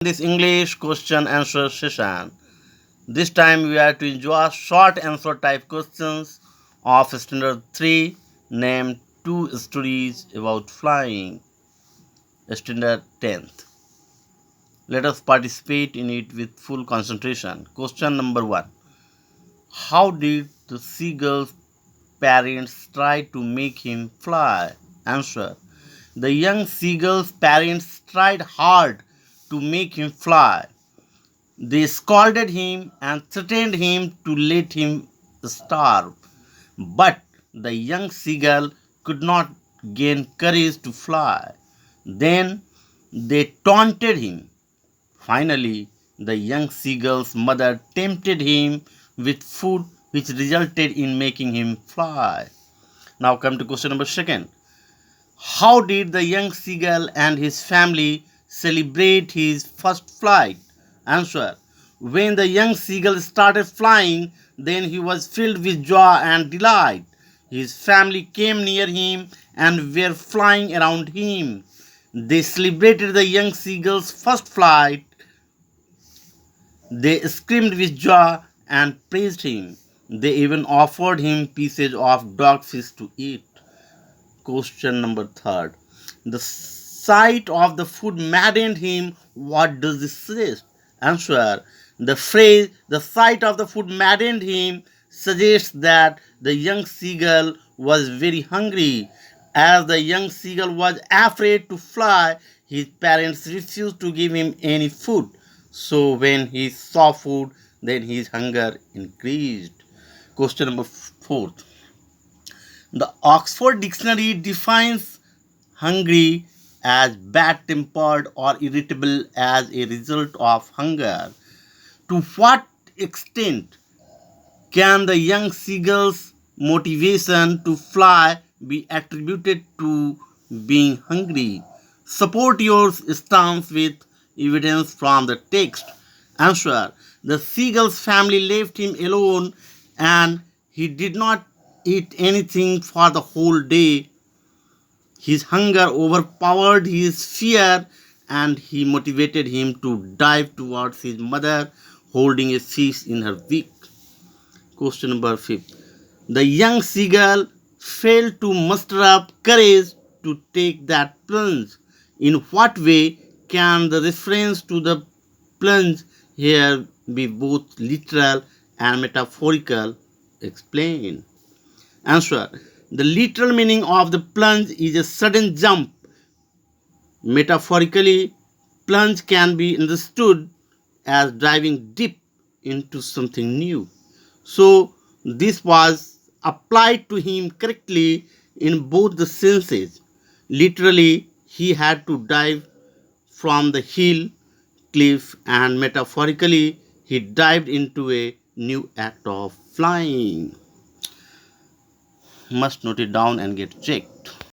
This English question answer session. This time we are to enjoy short answer type questions of Standard 3 named Two Stories About Flying, Standard 10th. Let us participate in it with full concentration. Question number 1. How did the seagull's parents try to make him fly? Answer. The young seagull's parents tried hard to make him fly. They scolded him and threatened him to let him starve. But the young seagull could not gain courage to fly. Then they taunted him. Finally, the young seagull's mother tempted him with food, which resulted in making him fly. Now come to question number 2. How did the young seagull and his family celebrate his first flight? Answer. When the young seagull started flying, then he was filled with joy and delight. His family came near him and were flying around him. They celebrated the young seagull's first flight. They screamed with joy and praised him. They even offered him pieces of dogfish to eat. Question number 3. The sight of the food maddened him. What does this suggest? Answer. The phrase, the sight of the food maddened him, suggests that the young seagull was very hungry. As the young seagull was afraid to fly, his parents refused to give him any food. So when he saw food, then his hunger increased. Question number 4. The Oxford Dictionary defines hungry as bad-tempered or irritable as a result of hunger. To what extent can the young seagull's motivation to fly be attributed to being hungry? Support your stance with evidence from the text. Answer. The seagull's family left him alone and he did not eat anything for the whole day. His hunger overpowered his fear and he motivated him to dive towards his mother holding a fish in her beak. Question number 5. The young seagull failed to muster up courage to take that plunge. In what way can the reference to the plunge here be both literal and metaphorical? Explain. Answer. The literal meaning of the plunge is a sudden jump. Metaphorically, plunge can be understood as diving deep into something new. So, this was applied to him correctly in both the senses. Literally, he had to dive from the hill cliff, and metaphorically, he dived into a new act of flying. Must note it down and get checked.